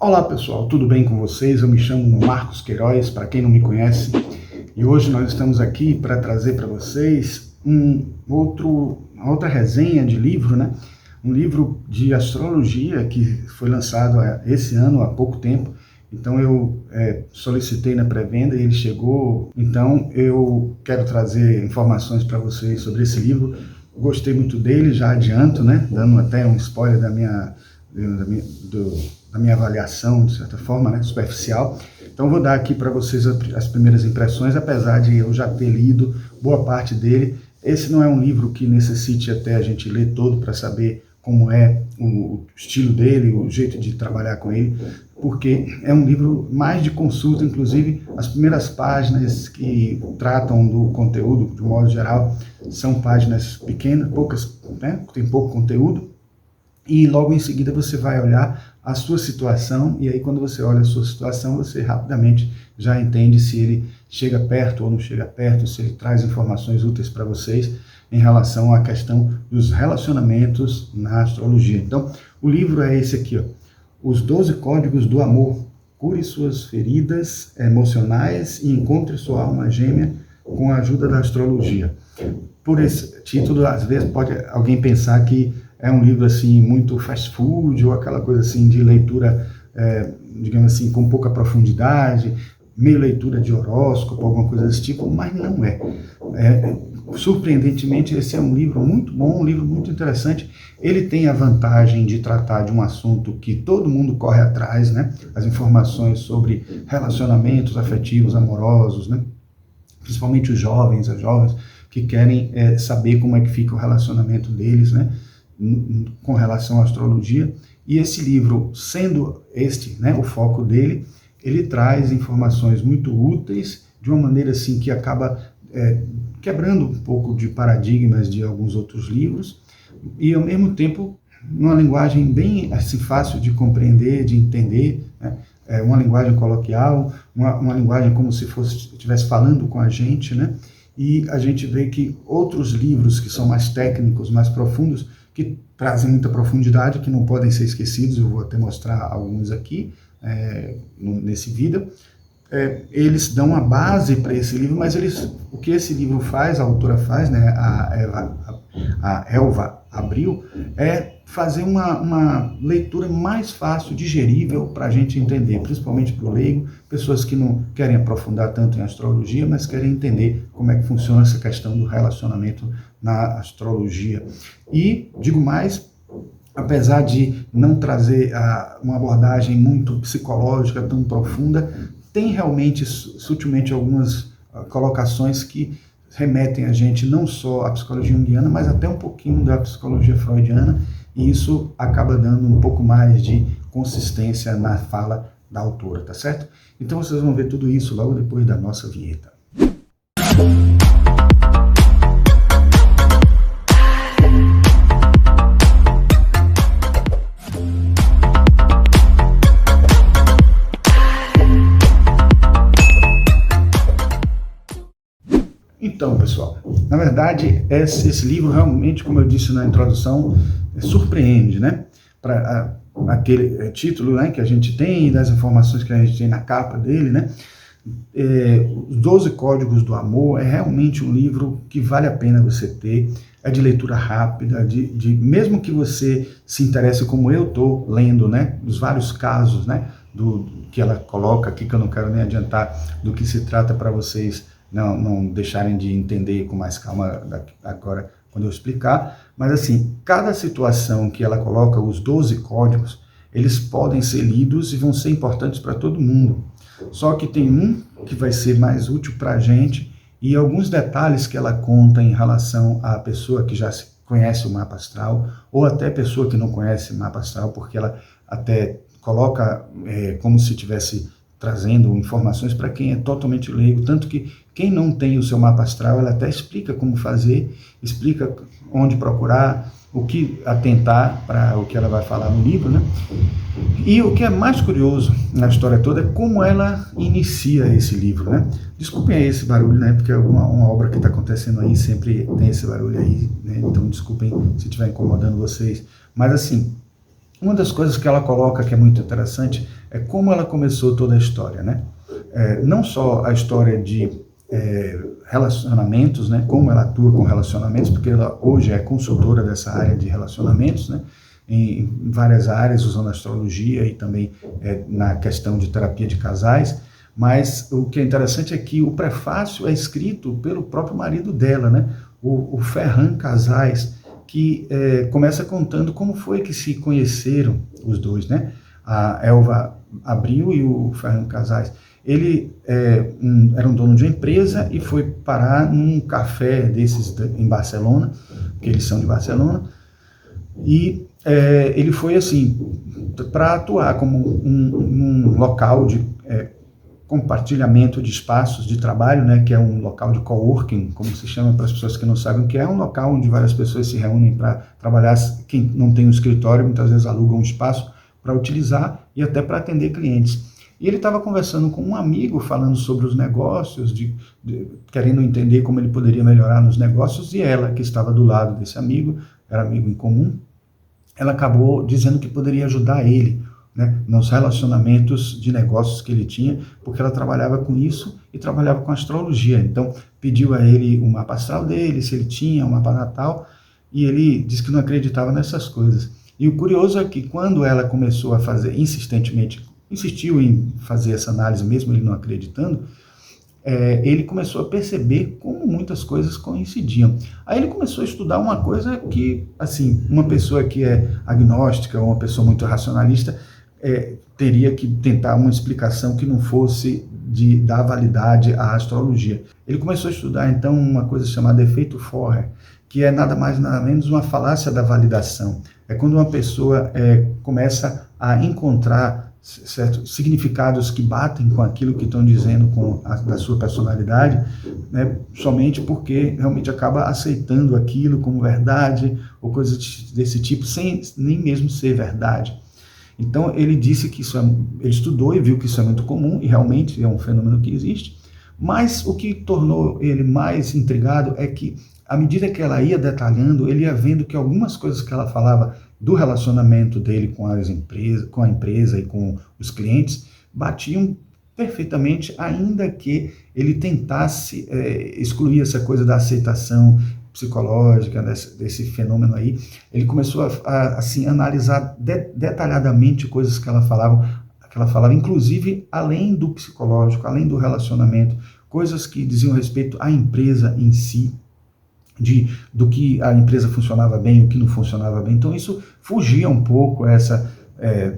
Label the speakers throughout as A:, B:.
A: Olá pessoal, tudo bem com vocês? Eu me chamo Marcos Queiroz, para quem não me conhece, e hoje nós estamos aqui para trazer para vocês uma outra resenha de livro, né? Um livro de astrologia que foi lançado esse ano, há pouco tempo. Então eu solicitei na pré-venda e ele chegou. Então eu quero trazer informações para vocês sobre esse livro. Gostei muito dele, já adianto, né? Dando até um spoiler da minha avaliação, de certa forma, né, superficial. Então vou dar aqui para vocês as primeiras impressões, apesar de eu já ter lido boa parte dele. Esse não é um livro que necessite até a gente ler todo para saber como é o estilo dele, o jeito de trabalhar com ele, porque é um livro mais de consulta. Inclusive as primeiras páginas que tratam do conteúdo, de um modo geral, são páginas pequenas, poucas, né, tem pouco conteúdo, e logo em seguida você vai olhar a sua situação, e aí quando você olha a sua situação, você rapidamente já entende se ele chega perto ou não chega perto, se ele traz informações úteis para vocês em relação à questão dos relacionamentos na astrologia. Então, o livro é esse aqui, ó, Os 12 Códigos do Amor. Cure suas feridas emocionais e encontre sua alma gêmea com a ajuda da astrologia. Por esse título, às vezes pode alguém pensar que é um livro assim muito fast food, ou aquela coisa assim de leitura, digamos assim, com pouca profundidade, meio leitura de horóscopo, alguma coisa desse tipo, mas não é. Surpreendentemente, esse é um livro muito bom, um livro muito interessante. Ele tem a vantagem de tratar de um assunto que todo mundo corre atrás, né? As informações sobre relacionamentos afetivos, amorosos, né? Principalmente os jovens, as jovens que querem saber como é que fica o relacionamento deles, né? Com relação à astrologia. E esse livro, sendo este, né, o foco dele, ele traz informações muito úteis de uma maneira assim que acaba quebrando um pouco de paradigmas de alguns outros livros, e ao mesmo tempo numa linguagem bem assim fácil de compreender, de entender, né? Uma linguagem coloquial, uma linguagem como se estivesse falando com a gente, né? E a gente vê que outros livros que são mais técnicos, mais profundos, que trazem muita profundidade, que não podem ser esquecidos, eu vou até mostrar alguns aqui nesse vídeo, eles dão uma base para esse livro, mas o que esse livro faz, a autora faz, né, a Elva Abril, é fazer uma leitura mais fácil, digerível para a gente entender, principalmente para o leigo, pessoas que não querem aprofundar tanto em astrologia, mas querem entender como é que funciona essa questão do relacionamento na astrologia. E, digo mais, apesar de não trazer uma abordagem muito psicológica, tão profunda, tem realmente, sutilmente, algumas colocações que remetem a gente não só à psicologia junguiana, mas até um pouquinho da psicologia freudiana, e isso acaba dando um pouco mais de consistência na fala da autora, tá certo? Então vocês vão ver tudo isso logo depois da nossa vinheta. Então, pessoal, na verdade, esse livro realmente, como eu disse na introdução, surpreende, né? Para aquele título, né, que a gente tem, e das informações que a gente tem na capa dele, né? Os 12 Códigos do Amor é realmente um livro que vale a pena você ter, é de leitura rápida, mesmo que você se interesse como eu estou lendo, né? Dos vários casos, né? Do que ela coloca aqui, que eu não quero nem adiantar do que se trata para vocês não deixarem de entender com mais calma agora quando eu explicar, mas assim, cada situação que ela coloca, os 12 códigos, eles podem ser lidos e vão ser importantes para todo mundo. Só que tem um que vai ser mais útil para a gente, e alguns detalhes que ela conta em relação à pessoa que já conhece o mapa astral, ou até pessoa que não conhece o mapa astral, porque ela até coloca como se tivesse trazendo informações para quem é totalmente leigo, tanto que quem não tem o seu mapa astral, ela até explica como fazer, explica onde procurar, o que atentar para o que ela vai falar no livro, né? E o que é mais curioso na história toda é como ela inicia esse livro, né? Desculpem aí esse barulho, né? Porque uma obra que está acontecendo aí sempre tem esse barulho aí, né? Então desculpem se estiver incomodando vocês. Mas assim, uma das coisas que ela coloca que é muito interessante como ela começou toda a história, né? Não só a história de relacionamentos, né? Como ela atua com relacionamentos, porque ela hoje é consultora dessa área de relacionamentos, né? Em várias áreas, usando astrologia e também na questão de terapia de casais. Mas o que é interessante é que o prefácio é escrito pelo próprio marido dela, né? O Ferran Casais, que começa contando como foi que se conheceram os dois, né? A Elva Abril e o Ferran Casais. Ele era um dono de uma empresa e foi parar num café desses em Barcelona, porque eles são de Barcelona, e ele foi assim, para atuar como um local de compartilhamento de espaços de trabalho, né, que é um local de coworking, como se chama para as pessoas que não sabem o que é, um local onde várias pessoas se reúnem para trabalhar. Quem não tem um escritório, muitas vezes aluga um espaço para utilizar e até para atender clientes. E ele estava conversando com um amigo, falando sobre os negócios, querendo entender como ele poderia melhorar nos negócios, e ela, que estava do lado desse amigo, era amigo em comum, ela acabou dizendo que poderia ajudar ele, né, nos relacionamentos de negócios que ele tinha, porque ela trabalhava com isso e trabalhava com astrologia. Então, pediu a ele o mapa astral dele, se ele tinha um mapa natal, e ele disse que não acreditava nessas coisas. E o curioso é que quando ela começou a fazer, insistiu em fazer essa análise, mesmo ele não acreditando, ele começou a perceber como muitas coisas coincidiam. Aí ele começou a estudar uma coisa que, assim, uma pessoa que é agnóstica, uma pessoa muito racionalista, teria que tentar uma explicação que não fosse de dar validade à astrologia. Ele começou a estudar, então, uma coisa chamada efeito Forer, que é nada mais nada menos uma falácia da validação. É quando uma pessoa começa a encontrar certos significados que batem com aquilo que estão dizendo da sua personalidade, né, somente porque realmente acaba aceitando aquilo como verdade ou coisas desse tipo, sem nem mesmo ser verdade. Então ele disse que ele estudou e viu que isso é muito comum e realmente é um fenômeno que existe, mas o que tornou ele mais intrigado é que, à medida que ela ia detalhando, ele ia vendo que algumas coisas que ela falava do relacionamento dele com a empresa e com os clientes batiam perfeitamente, ainda que ele tentasse excluir essa coisa da aceitação psicológica desse fenômeno aí. Ele começou a assim, analisar detalhadamente coisas que ela falava, inclusive além do psicológico, além do relacionamento, coisas que diziam respeito à empresa em si, do que a empresa funcionava bem, o que não funcionava bem. Então isso fugia um pouco essa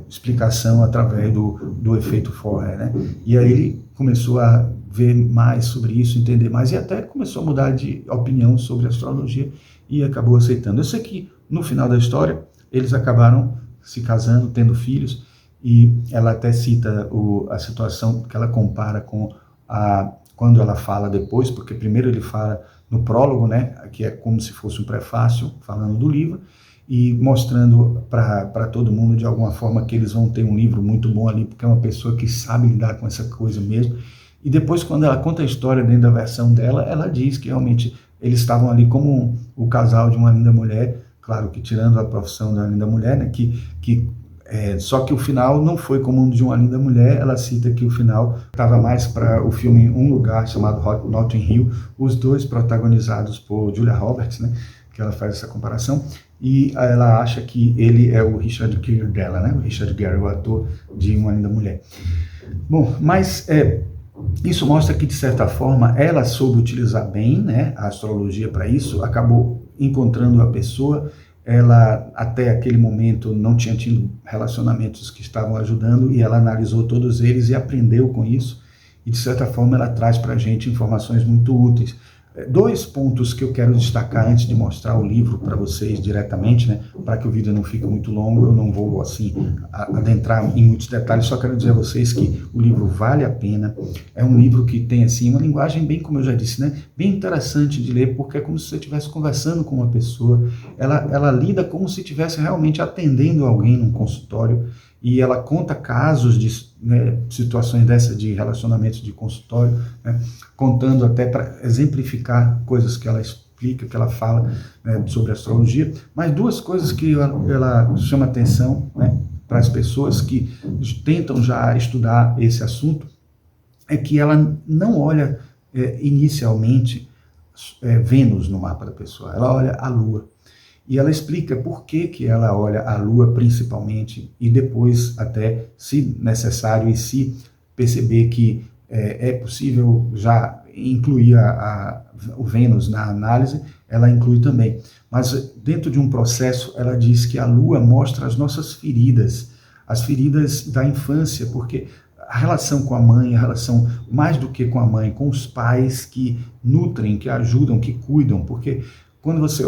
A: explicação através do efeito Forer, né? E aí ele começou a ver mais sobre isso, entender mais, e até começou a mudar de opinião sobre a astrologia e acabou aceitando. Eu sei que no final da história eles acabaram se casando, tendo filhos, e ela até cita a situação que ela compara com quando ela fala depois, porque primeiro ele fala no prólogo, né, que é como se fosse um prefácio falando do livro e mostrando para todo mundo de alguma forma que eles vão ter um livro muito bom ali, porque é uma pessoa que sabe lidar com essa coisa mesmo. E depois, quando ela conta a história dentro da versão dela, ela diz que realmente eles estavam ali como o casal de uma linda mulher, claro que tirando a profissão da linda mulher, né, só que o final não foi como um de uma linda mulher. Ela cita que o final estava mais para o filme Um Lugar, chamado Notting Hill, os dois protagonizados por Julia Roberts, né, que ela faz essa comparação, e ela acha que ele é o Richard Gere dela, né, o Richard Gere, o ator de Uma Linda Mulher. Bom, mas isso mostra que, de certa forma, ela soube utilizar bem, né, a astrologia para isso, acabou encontrando a pessoa. Ela, até aquele momento, não tinha tido relacionamentos que estavam ajudando, e ela analisou todos eles e aprendeu com isso, e de certa forma ela traz para a gente informações muito úteis. Dois pontos que eu quero destacar antes de mostrar o livro para vocês diretamente, né, para que o vídeo não fique muito longo. Eu não vou assim adentrar em muitos detalhes, só quero dizer a vocês que o livro vale a pena. É um livro que tem assim uma linguagem bem, como eu já disse, né, bem interessante de ler, porque é como se você estivesse conversando com uma pessoa. Ela lida como se estivesse realmente atendendo alguém num consultório, e ela conta casos de situações dessas de relacionamentos de consultório, né, contando até para exemplificar coisas que ela explica, que ela fala, né, sobre astrologia. Mas duas coisas que ela chama atenção, né, para as pessoas que tentam já estudar esse assunto, é que ela não olha inicialmente Vênus no mapa da pessoa, ela olha a Lua. E ela explica por que ela olha a Lua principalmente, e depois até, se necessário, e se perceber que é possível já incluir o Vênus na análise, ela inclui também. Mas dentro de um processo, ela diz que a Lua mostra as nossas feridas, as feridas da infância, porque a relação com a mãe, a relação mais do que com a mãe, com os pais que nutrem, que ajudam, que cuidam, porque quando você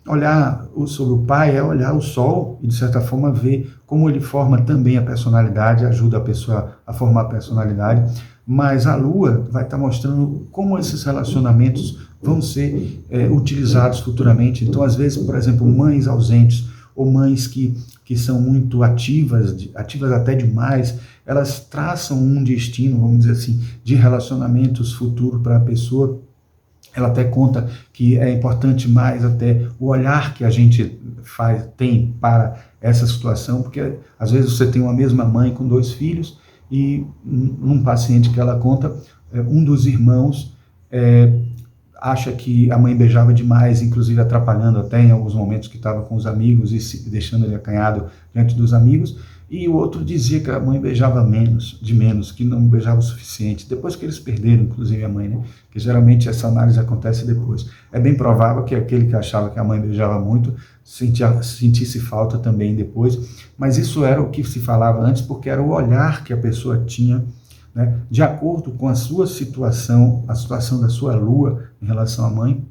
A: olhar sobre o pai é olhar o sol e, de certa forma, ver como ele forma também a personalidade, ajuda a pessoa a formar a personalidade, mas a Lua vai estar mostrando como esses relacionamentos vão ser utilizados futuramente. Então, às vezes, por exemplo, mães ausentes ou mães que são muito ativas até demais, elas traçam um destino, vamos dizer assim, de relacionamentos futuros para a pessoa. Ela até conta que é importante mais até o olhar que a gente tem para essa situação, porque às vezes você tem uma mesma mãe com 2 filhos e num paciente que ela conta, um dos irmãos acha que a mãe beijava demais, inclusive atrapalhando até em alguns momentos que estava com os amigos e deixando ele acanhado diante dos amigos, e o outro dizia que a mãe beijava menos, que não beijava o suficiente, depois que eles perderam, inclusive a mãe, né? Que geralmente essa análise acontece depois. É bem provável que aquele que achava que a mãe beijava muito sentisse falta também depois, mas isso era o que se falava antes, porque era o olhar que a pessoa tinha, né, de acordo com a sua situação, a situação da sua Lua em relação à mãe.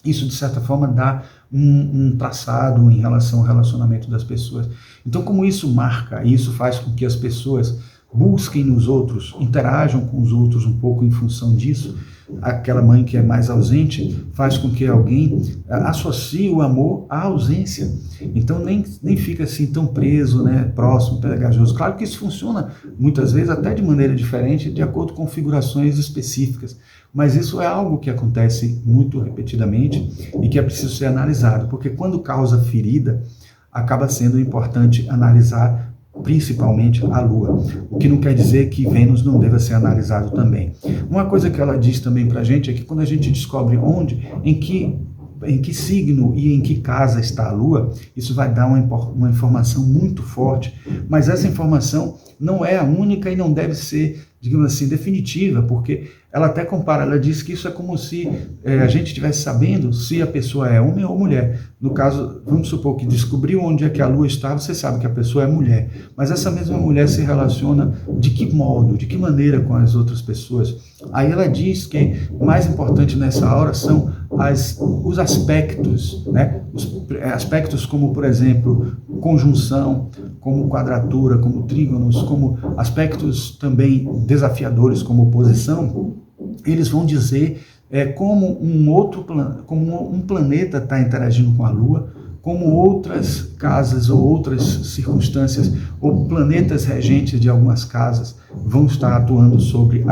A: Isso, de certa forma, dá um traçado em relação ao relacionamento das pessoas. Então, como isso marca, isso faz com que as pessoas busquem nos outros, interajam com os outros um pouco em função disso, aquela mãe que é mais ausente faz com que alguém associe o amor à ausência. Então nem fica assim tão preso, né, próximo, pegajoso. Claro que isso funciona muitas vezes até de maneira diferente, de acordo com configurações específicas. Mas isso é algo que acontece muito repetidamente e que é preciso ser analisado, porque quando causa ferida, acaba sendo importante analisar principalmente a Lua, o que não quer dizer que Vênus não deva ser analisado também. Uma coisa que ela diz também para a gente é que quando a gente descobre onde, em que signo e em que casa está a Lua, isso vai dar uma informação muito forte, mas essa informação não é a única e não deve ser, digamos assim, definitiva, porque ela até compara, ela diz que isso é como se a gente estivesse sabendo se a pessoa é homem ou mulher. No caso, vamos supor que descobriu onde é que a Lua está, você sabe que a pessoa é mulher, mas essa mesma mulher se relaciona de que modo, de que maneira com as outras pessoas? Aí ela diz que o mais importante nessa hora são os aspectos, né? Os aspectos como, por exemplo, conjunção, como quadratura, como trígonos, como aspectos também desafiadores, como oposição. Eles vão dizer como um planeta está interagindo com a Lua, como outras casas ou outras circunstâncias ou planetas regentes de algumas casas vão estar atuando sobre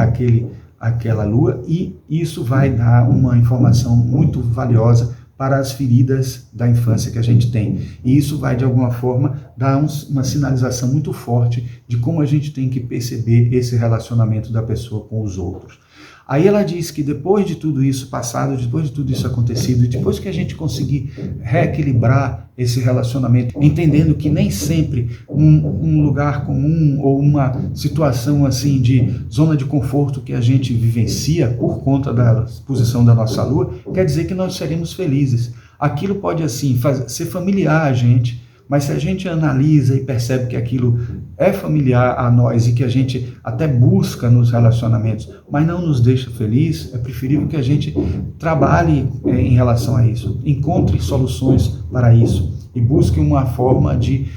A: aquela Lua, e isso vai dar uma informação muito valiosa para as feridas da infância que a gente tem. E isso vai, de alguma forma, dar uma sinalização muito forte de como a gente tem que perceber esse relacionamento da pessoa com os outros. Aí ela diz que depois de tudo isso passado, depois de tudo isso acontecido, depois que a gente conseguir reequilibrar esse relacionamento, entendendo que nem sempre um lugar comum ou uma situação assim de zona de conforto que a gente vivencia por conta da posição da nossa Lua, quer dizer que nós seremos felizes. Aquilo pode assim ser familiar a gente, mas se a gente analisa e percebe que aquilo é familiar a nós e que a gente até busca nos relacionamentos, mas não nos deixa feliz, é preferível que a gente trabalhe em relação a isso, encontre soluções para isso e busque uma forma de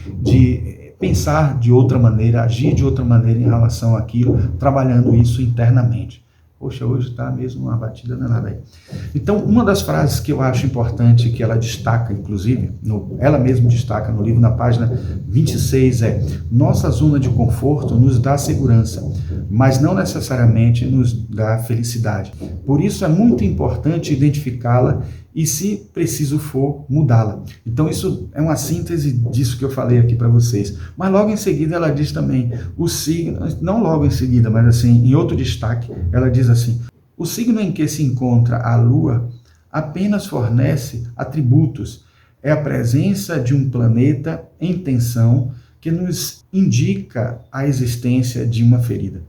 A: pensar de outra maneira, agir de outra maneira em relação àquilo, trabalhando isso internamente. Poxa, hoje está mesmo uma batida danada aí. Então, uma das frases que eu acho importante, que ela destaca, inclusive, ela mesma destaca no livro, na página 26, nossa zona de conforto nos dá segurança, mas não necessariamente nos dá felicidade. Por isso é muito importante identificá-la e, se preciso for, mudá-la. Então isso é uma síntese disso que eu falei aqui para vocês. Mas logo em seguida ela diz também, o signo, não logo em seguida, mas assim, em outro destaque, ela diz assim, o signo em que se encontra a Lua apenas fornece atributos, é a presença de um planeta em tensão que nos indica a existência de uma ferida.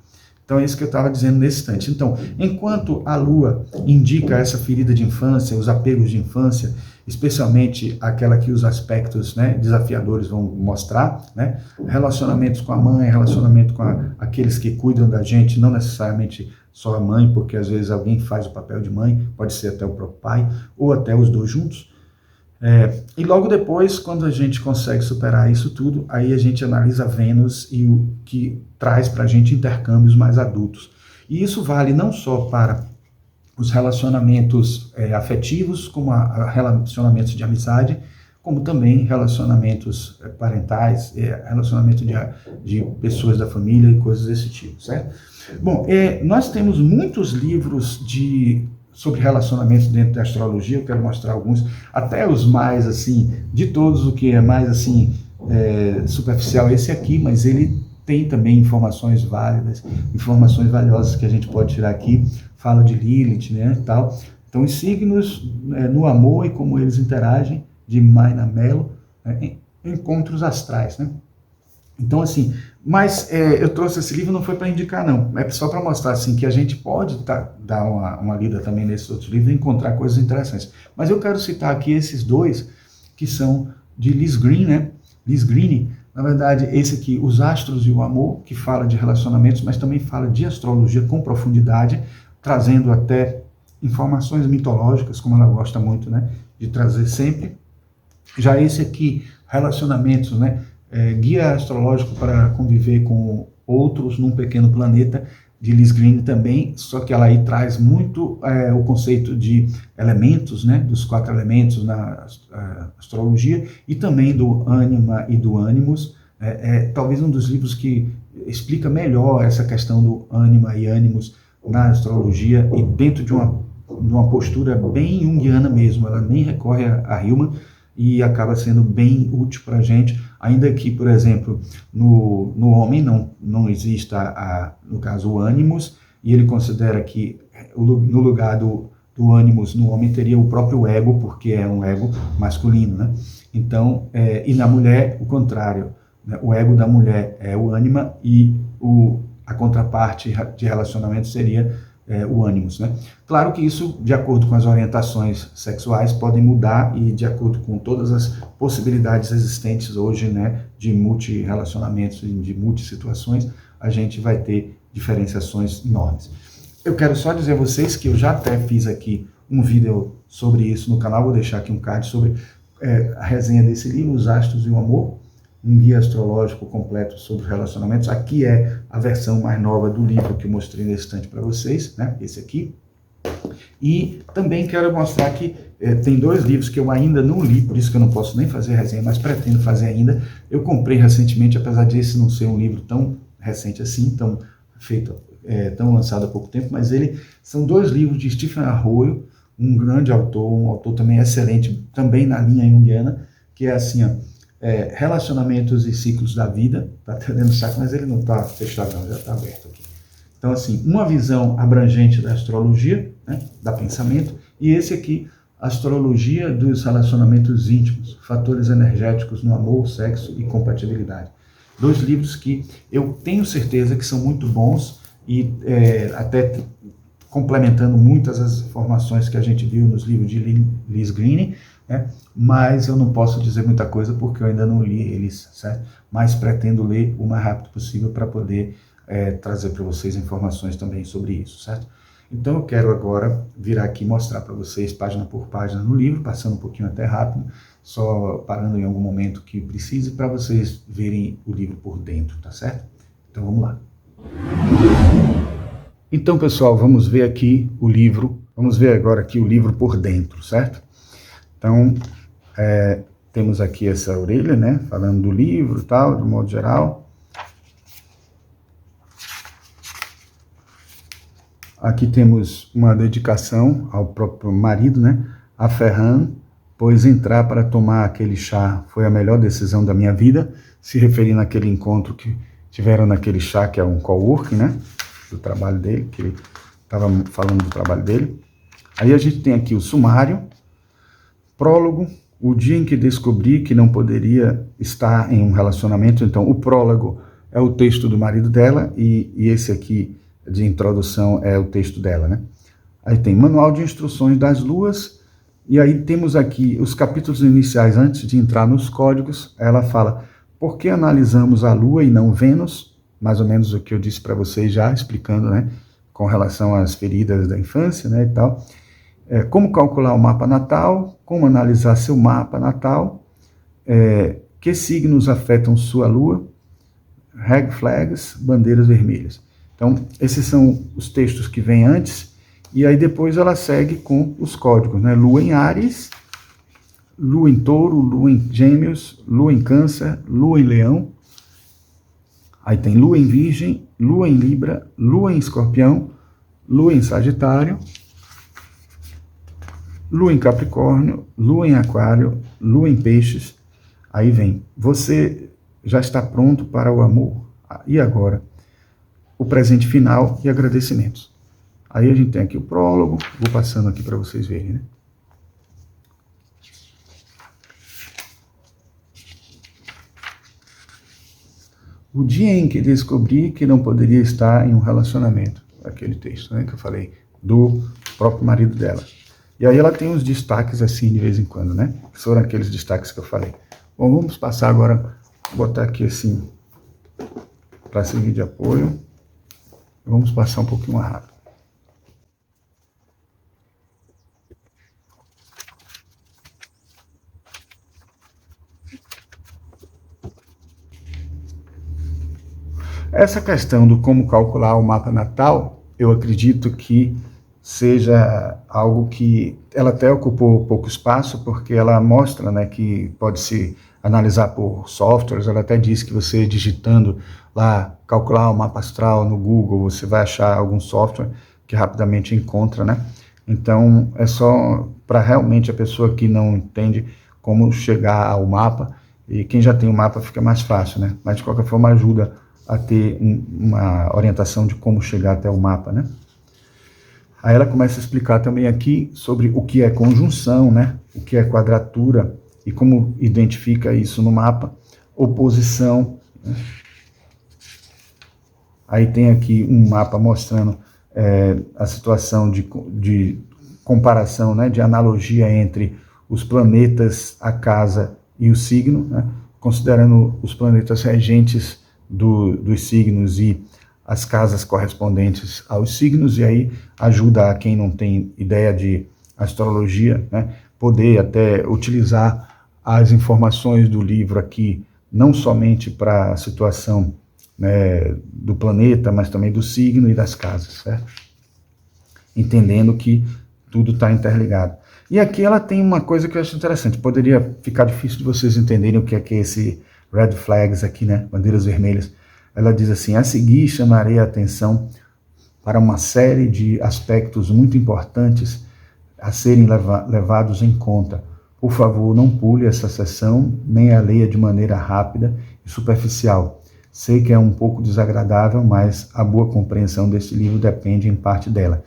A: Então é isso que eu estava dizendo nesse instante. Então, enquanto a Lua indica essa ferida de infância, os apegos de infância, especialmente aquela que os aspectos, né, desafiadores vão mostrar, né, relacionamentos com a mãe, relacionamento com aqueles que cuidam da gente, não necessariamente só a mãe, porque às vezes alguém faz o papel de mãe, pode ser até o próprio pai, ou até os dois juntos. E logo depois, quando a gente consegue superar isso tudo, aí a gente analisa Vênus e o que traz para a gente intercâmbios mais adultos. E isso vale não só para os relacionamentos afetivos, como relacionamentos de amizade, como também relacionamentos parentais, relacionamento de pessoas da família e coisas desse tipo, certo? Bom, nós temos muitos livros sobre relacionamentos dentro da astrologia, eu quero mostrar alguns, até os mais, assim, de todos, o que é mais, assim, superficial, esse aqui, mas ele tem também informações válidas, informações valiosas que a gente pode tirar aqui, fala de Lilith, né, tal. Então, os signos no amor e como eles interagem, de Mayna Mello, encontros astrais, né. Então, assim, mas eu trouxe esse livro não foi para indicar, não. É só para mostrar, assim, que a gente pode dar uma lida também nesses outros livros e encontrar coisas interessantes. Mas eu quero citar aqui esses dois, que são de Liz Greene, né? Liz Greene, na verdade, esse aqui, Os Astros e o Amor, que fala de relacionamentos, mas também fala de astrologia com profundidade, trazendo até informações mitológicas, como ela gosta muito, né? De trazer sempre. Já esse aqui, Relacionamentos, né? Guia astrológico para conviver com outros num pequeno planeta, de Liz Greene também, só que ela aí traz muito o conceito de elementos, né, dos 4 elementos na astrologia, e também do ânima e do ânimos, talvez um dos livros que explica melhor essa questão do ânima e ânimos na astrologia, e dentro de uma postura bem junguiana mesmo, ela nem recorre a Hillman, e acaba sendo bem útil para a gente, ainda que, por exemplo, no homem não exista, no caso, o ânimos, e ele considera que no lugar do ânimos no homem teria o próprio ego, porque é um ego masculino, né? Então, e na mulher, o contrário, né? O ego da mulher é o ânima e a contraparte de relacionamento seria o ânimos, né? Claro que isso, de acordo com as orientações sexuais, podem mudar e de acordo com todas as possibilidades existentes hoje, né, de multi-relacionamentos e de multi-situações, a gente vai ter diferenciações enormes. Eu quero só dizer a vocês que eu já até fiz aqui um vídeo sobre isso no canal, vou deixar aqui um card sobre a resenha desse livro, Os Astros e o Amor, um guia astrológico completo sobre relacionamentos. Aqui é a versão mais nova do livro que eu mostrei nesse instante para vocês, né? Esse aqui. E também quero mostrar que tem 2 livros que eu ainda não li, por isso que eu não posso nem fazer resenha, mas pretendo fazer ainda. Eu comprei recentemente, apesar desse não ser um livro tão recente assim, tão lançado há pouco tempo, mas são 2 livros de Stephen Arroyo, um grande autor, um autor também excelente, também na linha junguiana, que é assim, ó, Relacionamentos e Ciclos da Vida. Tá tendo saco, mas ele não está fechado não, já está aberto aqui. Então, assim, uma visão abrangente da astrologia, né, da pensamento, e esse aqui, Astrologia dos Relacionamentos Íntimos, Fatores Energéticos no Amor, Sexo e Compatibilidade. 2 livros que eu tenho certeza que são muito bons e até complementando muitas das informações que a gente viu nos livros de Liz Greene, né? Mas eu não posso dizer muita coisa porque eu ainda não li eles, certo? Mas pretendo ler o mais rápido possível para poder trazer para vocês informações também sobre isso, certo? Então eu quero agora virar aqui e mostrar para vocês página por página no livro, passando um pouquinho até rápido, só parando em algum momento que precise para vocês verem o livro por dentro, tá certo? Então vamos lá. Então, pessoal, vamos ver aqui o livro, vamos ver agora aqui o livro por dentro, certo? Então, temos aqui essa orelha, né, falando do livro e tal, de modo geral. Aqui temos uma dedicação ao próprio marido, né? A Ferran, pois entrar para tomar aquele chá foi a melhor decisão da minha vida, se referindo àquele encontro que tiveram naquele chá, que é um coworking, né? Do trabalho dele, que ele estava falando do trabalho dele. Aí a gente tem aqui o sumário, prólogo, o dia em que descobri que não poderia estar em um relacionamento. Então, o prólogo é o texto do marido dela e esse aqui de introdução é o texto dela, né? Aí tem manual de instruções das luas, e aí temos aqui os capítulos iniciais antes de entrar nos códigos. Ela fala, por que analisamos a lua e não Vênus? Mais ou menos o que eu disse para vocês já, explicando, né? Com relação às feridas da infância, né, e tal. Como calcular o mapa natal, como analisar seu mapa natal, que signos afetam sua lua, red flags, bandeiras vermelhas. Então, esses são os textos que vêm antes, e aí depois ela segue com os códigos, né? Lua em Áries, Lua em Touro, Lua em Gêmeos, Lua em Câncer, Lua em Leão, aí tem Lua em Virgem, Lua em Libra, Lua em Escorpião, Lua em Sagitário, Lua em Capricórnio, Lua em Aquário, Lua em Peixes. Aí vem, você já está pronto para o amor? E agora? O presente final e agradecimentos. Aí a gente tem aqui o prólogo, vou passando aqui para vocês verem, né? O dia em que descobri que não poderia estar em um relacionamento. Aquele texto, né, que eu falei, do próprio marido dela. E aí ela tem uns destaques assim de vez em quando, né? Que foram aqueles destaques que eu falei. Bom, vamos passar agora, botar aqui assim, para seguir de apoio. Vamos passar um pouquinho mais rápido. Essa questão do como calcular o mapa natal, eu acredito que seja algo que ela até ocupou pouco espaço, porque ela mostra, né, que pode se analisar por softwares. Ela até diz que você digitando lá, calcular o mapa astral no Google, você vai achar algum software que rapidamente encontra, né? Então, é só para realmente a pessoa que não entende como chegar ao mapa, e quem já tem o mapa fica mais fácil, né? Mas, de qualquer forma, ajuda a ter uma orientação de como chegar até o mapa, né? Aí ela começa a explicar também aqui sobre o que é conjunção, né? O que é quadratura e como identifica isso no mapa, oposição, né? Aí tem aqui um mapa mostrando a situação de comparação, né? De analogia entre os planetas, a casa e o signo, né? Considerando os planetas regentes dos signos e as casas correspondentes aos signos, e aí ajuda a quem não tem ideia de astrologia, né, poder até utilizar as informações do livro aqui, não somente para a situação, né, do planeta, mas também do signo e das casas, certo? Entendendo que tudo está interligado. E aqui ela tem uma coisa que eu acho interessante, poderia ficar difícil de vocês entenderem o que é esse red flags aqui, né, bandeiras vermelhas. Ela diz assim, a seguir chamarei a atenção para uma série de aspectos muito importantes a serem levados em conta. Por favor, não pule essa sessão, nem a leia de maneira rápida e superficial. Sei que é um pouco desagradável, mas a boa compreensão deste livro depende em parte dela.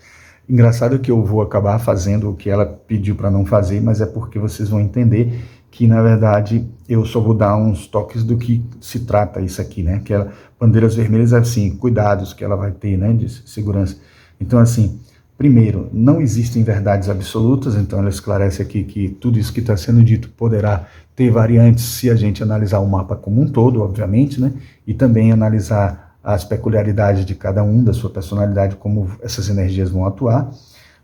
A: Engraçado que eu vou acabar fazendo o que ela pediu para não fazer, mas é porque vocês vão entender que, na verdade, eu só vou dar uns toques do que se trata isso aqui, né? Que ela, bandeiras vermelhas, assim, cuidados que ela vai ter, né, de segurança. Então, assim, primeiro, não existem verdades absolutas, então ela esclarece aqui que tudo isso que está sendo dito poderá ter variantes se a gente analisar o mapa como um todo, obviamente, né? E também analisar as peculiaridades de cada um, da sua personalidade, como essas energias vão atuar.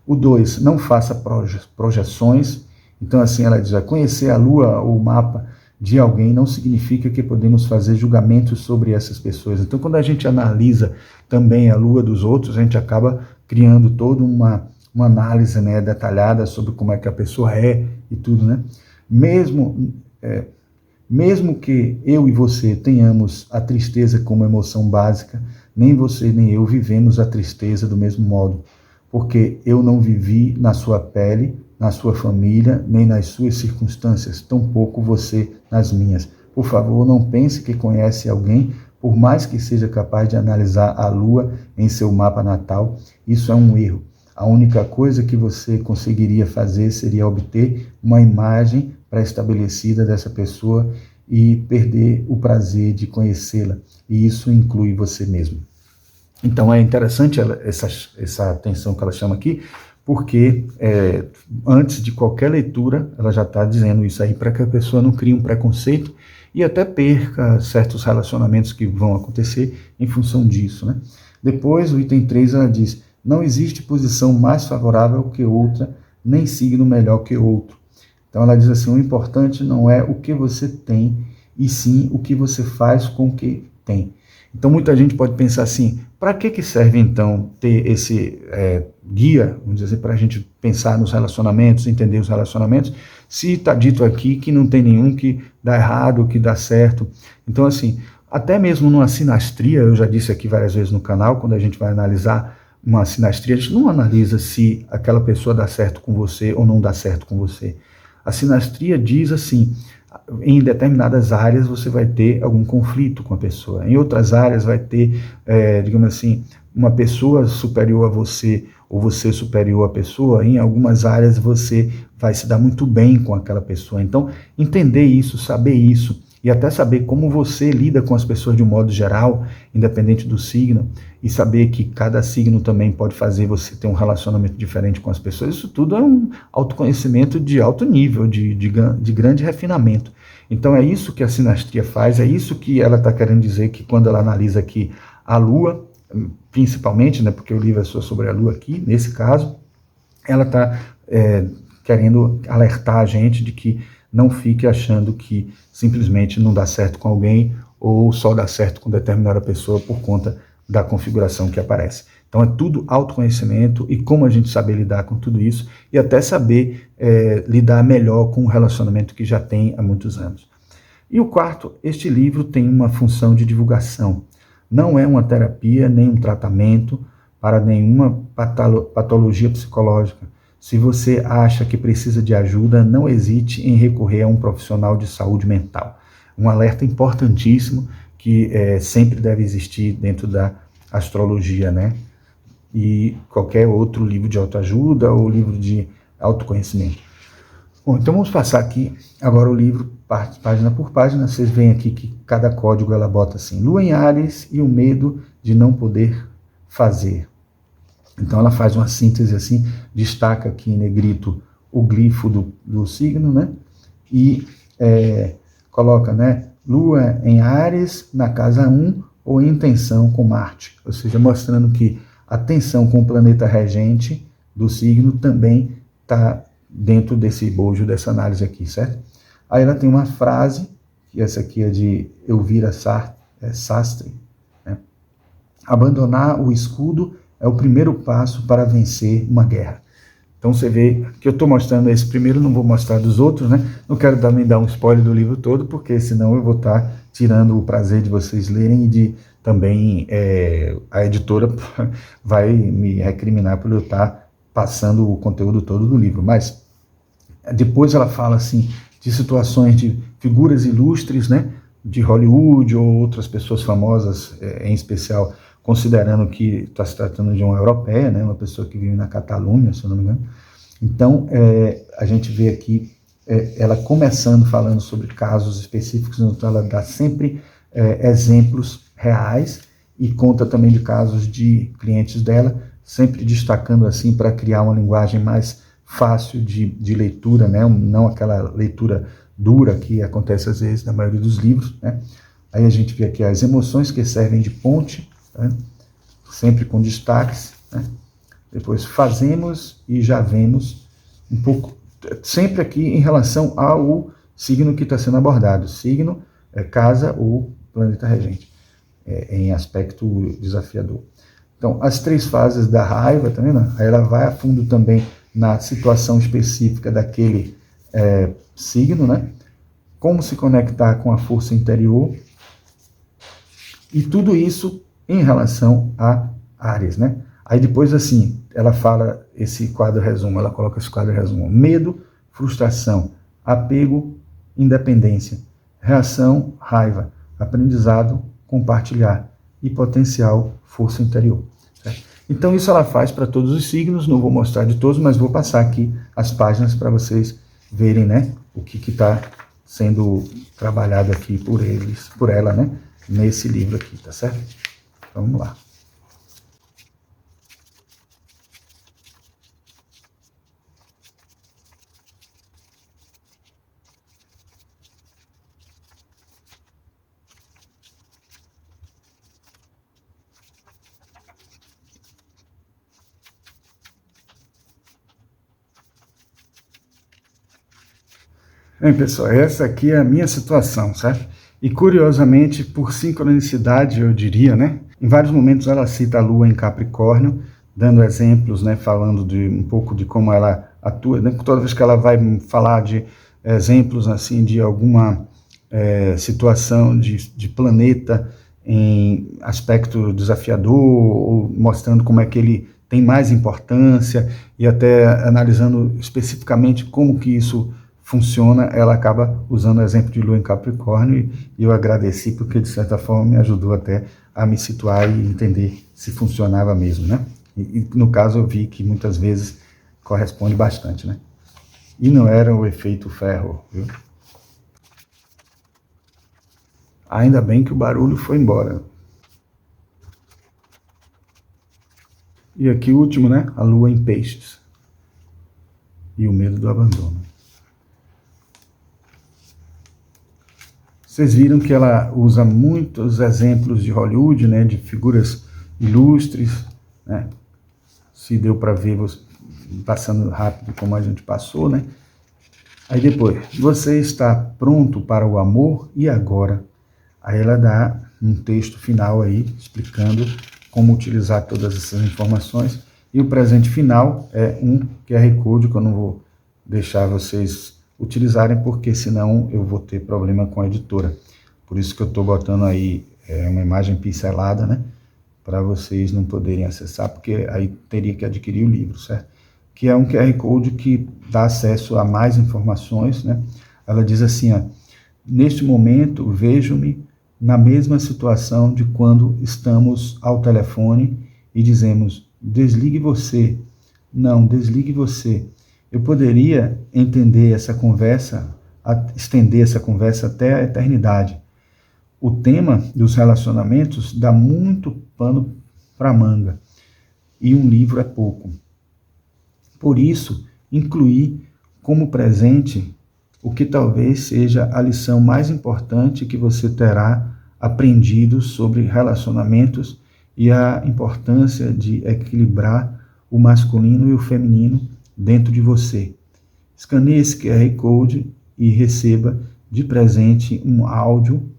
A: O 2, não faça projeções. Então, assim, ela diz, conhecer a lua ou o mapa de alguém não significa que podemos fazer julgamentos sobre essas pessoas. Então, quando a gente analisa também a lua dos outros, a gente acaba criando toda uma análise, né, detalhada sobre como é que a pessoa é e tudo, né? Mesmo que eu e você tenhamos a tristeza como emoção básica, nem você nem eu vivemos a tristeza do mesmo modo. porque eu não vivi na sua pele, na sua família, nem nas suas circunstâncias, tampouco você nas minhas. Por favor, não pense que conhece alguém, por mais que seja capaz de analisar a lua em seu mapa natal, isso é um erro. A única coisa que você conseguiria fazer seria obter uma imagem pré-estabelecida dessa pessoa e perder o prazer de conhecê-la. E isso inclui você mesmo. Então é interessante essa atenção que ela chama aqui, porque antes de qualquer leitura, ela já está dizendo isso aí para que a pessoa não crie um preconceito e até perca certos relacionamentos que vão acontecer em função disso, né? Depois, o item 3, ela diz: não existe posição mais favorável que outra, nem signo melhor que outro. Então ela diz assim: o importante não é o que você tem, e sim o que você faz com o que tem. Então muita gente pode pensar assim: para que serve então ter esse guia, vamos dizer, para a gente pensar nos relacionamentos, entender os relacionamentos, se está dito aqui que não tem nenhum que dá errado, que dá certo. Então assim, até mesmo numa sinastria, eu já disse aqui várias vezes no canal, quando a gente vai analisar uma sinastria, a gente não analisa se aquela pessoa dá certo com você ou não dá certo com você. A sinastria diz assim: em determinadas áreas você vai ter algum conflito com a pessoa, em outras áreas vai ter, digamos assim, uma pessoa superior a você ou você superior à pessoa, em algumas áreas você vai se dar muito bem com aquela pessoa. Então, entender isso, saber isso, e até saber como você lida com as pessoas de um modo geral, independente do signo, e saber que cada signo também pode fazer você ter um relacionamento diferente com as pessoas, isso tudo é um autoconhecimento de alto nível, de grande refinamento. Então é isso que a sinastria faz, é isso que ela está querendo dizer, que quando ela analisa aqui a Lua, principalmente, né, porque o livro é só sobre a Lua aqui, nesse caso, ela está querendo alertar a gente de que não fique achando que simplesmente não dá certo com alguém ou só dá certo com determinada pessoa por conta da configuração que aparece. Então é tudo autoconhecimento e como a gente saber lidar com tudo isso e até saber lidar melhor com o relacionamento que já tem há muitos anos. E o quarto, este livro tem uma função de divulgação. Não é uma terapia nem um tratamento para nenhuma patologia psicológica. Se você acha que precisa de ajuda, não hesite em recorrer a um profissional de saúde mental. Um alerta importantíssimo que sempre deve existir dentro da astrologia, né? E qualquer outro livro de autoajuda ou livro de autoconhecimento. Bom, então vamos passar aqui agora o livro página por página. Vocês veem aqui que cada código ela bota assim: Lua em Áries e o medo de não poder fazer. Então ela faz uma síntese assim, destaca aqui em negrito o glifo do signo, né? E coloca, né, Lua em Áries na casa 1 ou em tensão com Marte, ou seja, mostrando que a tensão com o planeta regente do signo também está dentro desse bojo, dessa análise aqui, certo? Aí ela tem uma frase, que essa aqui é de Elvira Sastre, né? Abandonar o escudo é o primeiro passo para vencer uma guerra. Então você vê que eu estou mostrando esse primeiro, não vou mostrar dos outros, né? Não quero também dar um spoiler do livro todo, porque senão eu vou estar tirando o prazer de vocês lerem e de também a editora vai me recriminar por eu estar passando o conteúdo todo do livro. Mas depois ela fala assim de situações de figuras ilustres, né? De Hollywood ou outras pessoas famosas, em especial, considerando que está se tratando de uma europeia, né, uma pessoa que vive na Catalunha, se eu não me engano. Então, a gente vê aqui ela começando falando sobre casos específicos, então ela dá sempre exemplos reais e conta também de casos de clientes dela, sempre destacando assim para criar uma linguagem mais fácil de leitura, né, não aquela leitura dura que acontece às vezes na maioria dos livros, né. Aí a gente vê aqui as emoções que servem de ponte, né? Sempre com destaques, né? Depois fazemos e já vemos um pouco, sempre aqui em relação ao signo que está sendo abordado, signo, casa ou planeta regente, em aspecto desafiador. Então, as 3 fases da raiva, tá vendo? Aí ela vai a fundo também na situação específica daquele signo, né? Como se conectar com a força interior, e tudo isso em relação a Áries, né? Aí depois, assim, ela fala esse quadro resumo, ela coloca esse quadro resumo: medo, frustração, apego, independência, reação, raiva, aprendizado, compartilhar e potencial, força interior. Certo? Então isso ela faz para todos os signos, não vou mostrar de todos, mas vou passar aqui as páginas para vocês verem, né, o que está sendo trabalhado aqui por ela, né, nesse livro aqui, tá certo? Então, vamos lá. Bem, pessoal, essa aqui é a minha situação, certo? E curiosamente, por sincronicidade, eu diria, né? Em vários momentos ela cita a Lua em Capricórnio, dando exemplos, né? Falando de um pouco de como ela atua, né? Toda vez que ela vai falar de exemplos, assim, de alguma situação de planeta em aspecto desafiador, ou mostrando como é que ele tem mais importância, e até analisando especificamente como que isso funciona, ela acaba usando o exemplo de Lua em Capricórnio, e eu agradeci porque, de certa forma, me ajudou até a me situar e entender se funcionava mesmo, né? E no caso eu vi que muitas vezes corresponde bastante, né? E não era o efeito ferro, viu? Ainda bem que o barulho foi embora. E aqui o último, né? A Lua em Peixes. E o medo do abandono. Vocês viram que ela usa muitos exemplos de Hollywood, né, de figuras ilustres, né? Se deu para ver, passando rápido como a gente passou, né? Aí depois, você está pronto para o amor e agora? Aí ela dá um texto final aí, explicando como utilizar todas essas informações. E o presente final é um QR Code, que eu não vou deixar vocês utilizarem, porque senão eu vou ter problema com a editora. Por isso que eu estou botando aí uma imagem pincelada, né? Para vocês não poderem acessar, porque aí teria que adquirir o livro, certo? Que é um QR Code que dá acesso a mais informações, né? Ela diz assim, ó: neste momento vejo-me na mesma situação de quando estamos ao telefone e dizemos: desligue você. Não, desligue você. Eu poderia entender essa conversa, estender essa conversa até a eternidade. O tema dos relacionamentos dá muito pano para manga, e um livro é pouco. Por isso, incluí como presente o que talvez seja a lição mais importante que você terá aprendido sobre relacionamentos e a importância de equilibrar o masculino e o feminino dentro de você. Escaneie esse QR Code e receba de presente um áudio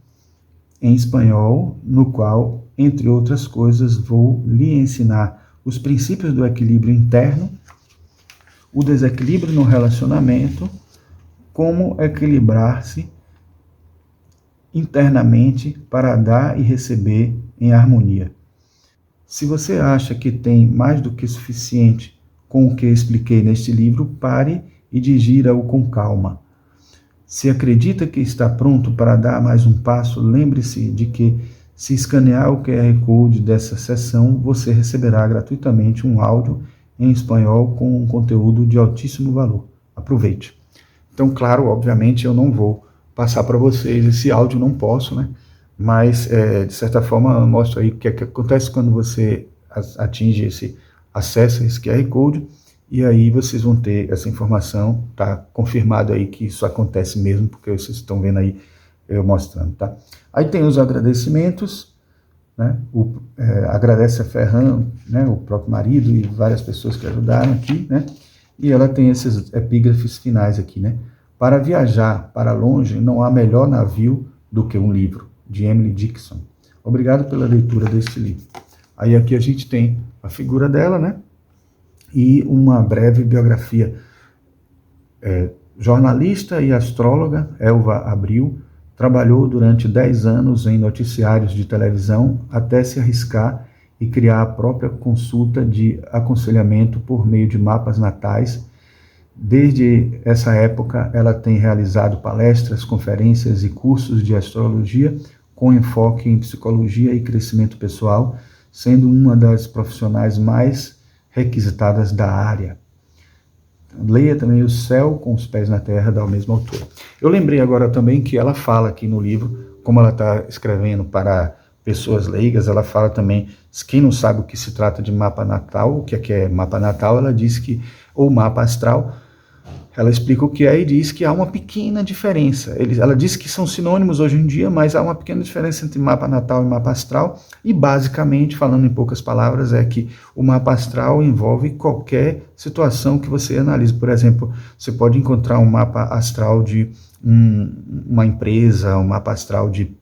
A: em espanhol, no qual, entre outras coisas, vou lhe ensinar os princípios do equilíbrio interno, o desequilíbrio no relacionamento, como equilibrar-se internamente para dar e receber em harmonia. Se você acha que tem mais do que suficiente com o que expliquei neste livro, pare e digira-o com calma. Se acredita que está pronto para dar mais um passo, lembre-se de que, se escanear o QR Code dessa sessão, você receberá gratuitamente um áudio em espanhol com um conteúdo de altíssimo valor. Aproveite. Então, claro, obviamente eu não vou passar para vocês esse áudio, não posso, né? Mas, de certa forma, eu mostro aí o que acontece quando você atinge acessa esse QR Code, e aí vocês vão ter essa informação, tá confirmado aí que isso acontece mesmo, porque vocês estão vendo aí eu mostrando, tá? Aí tem os agradecimentos, né? Agradece a Ferran, né? O próprio marido e várias pessoas que ajudaram aqui, né? E ela tem esses epígrafes finais aqui, né? Para viajar para longe, não há melhor navio do que um livro, de Emily Dickinson. Obrigado pela leitura deste livro. Aí aqui a gente tem a figura dela, né? E uma breve biografia. Jornalista e astróloga, Elva Abril, trabalhou durante 10 anos em noticiários de televisão até se arriscar e criar a própria consulta de aconselhamento por meio de mapas natais. Desde essa época, ela tem realizado palestras, conferências e cursos de astrologia com enfoque em psicologia e crescimento pessoal, sendo uma das profissionais mais requisitadas da área. Leia também O Céu com os Pés na Terra, da mesma autora. Eu lembrei agora também que ela fala aqui no livro, como ela está escrevendo para pessoas leigas, ela fala também, quem não sabe o que se trata de mapa natal, o que é mapa natal, ela diz que, ou mapa astral, ela explica o que é e diz que há uma pequena diferença. Ela diz que são sinônimos hoje em dia, mas há uma pequena diferença entre mapa natal e mapa astral, e basicamente, falando em poucas palavras, é que o mapa astral envolve qualquer situação que você analise. Por exemplo, você pode encontrar um mapa astral de uma empresa, um mapa astral de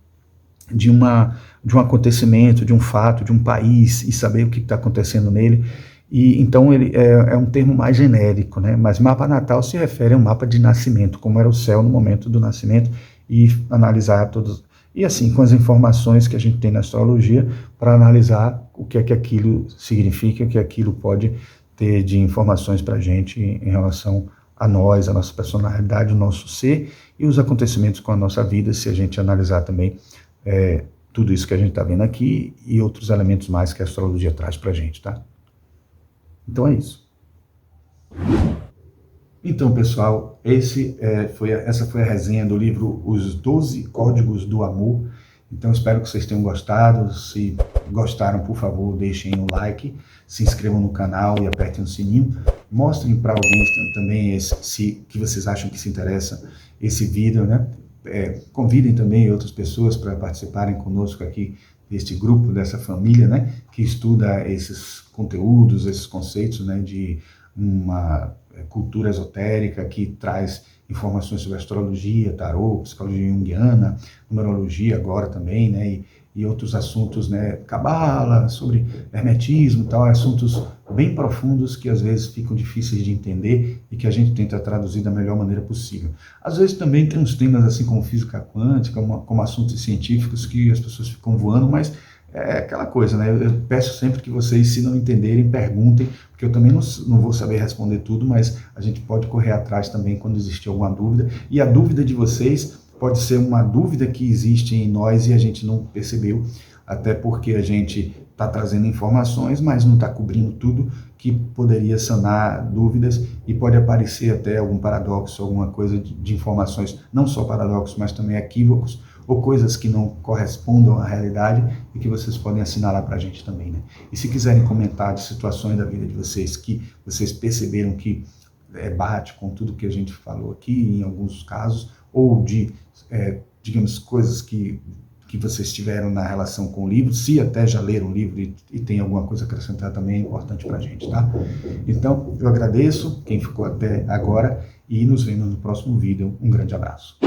A: um acontecimento, de um fato, de um país, e saber o que está acontecendo nele. E então ele é um termo mais genérico, né? Mas mapa natal se refere a um mapa de nascimento, como era o céu no momento do nascimento, e analisar todos, e assim, com as informações que a gente tem na astrologia, para analisar o que é que aquilo significa, o que aquilo pode ter de informações para a gente em relação a nós, a nossa personalidade, o nosso ser, e os acontecimentos com a nossa vida, se a gente analisar também tudo isso que a gente está vendo aqui, e outros elementos mais que a astrologia traz para a gente, tá? Então é isso. Então, pessoal, essa foi a resenha do livro Os 12 Códigos do Amor. Então, espero que vocês tenham gostado. Se gostaram, por favor, deixem o like, se inscrevam no canal e apertem o sininho. Mostrem para alguém também que vocês acham que se interessa esse vídeo, né? Convidem também outras pessoas para participarem conosco aqui deste grupo, dessa família, né, que estuda esses conteúdos, esses conceitos, né, de uma cultura esotérica que traz informações sobre astrologia, tarô, psicologia junguiana, numerologia agora também, né, e outros assuntos, né, cabala, sobre hermetismo e tal, assuntos bem profundos que às vezes ficam difíceis de entender e que a gente tenta traduzir da melhor maneira possível. Às vezes também tem uns temas assim como física quântica, como assuntos científicos que as pessoas ficam voando, mas é aquela coisa, né? Eu peço sempre que vocês, se não entenderem, perguntem, porque eu também não vou saber responder tudo, mas a gente pode correr atrás também quando existir alguma dúvida. E a dúvida de vocês pode ser uma dúvida que existe em nós e a gente não percebeu, até porque a gente está trazendo informações, mas não está cobrindo tudo que poderia sanar dúvidas, e pode aparecer até algum paradoxo, alguma coisa de informações, não só paradoxos, mas também equívocos, ou coisas que não correspondam à realidade e que vocês podem assinalar para a gente também, né? E se quiserem comentar de situações da vida de vocês que vocês perceberam que bate com tudo que a gente falou aqui, em alguns casos, ou de, digamos, coisas que vocês tiveram na relação com o livro, se até já leram o livro e tem alguma coisa a acrescentar também, é importante para a gente, tá? Então, eu agradeço quem ficou até agora e nos vemos no próximo vídeo. Um grande abraço.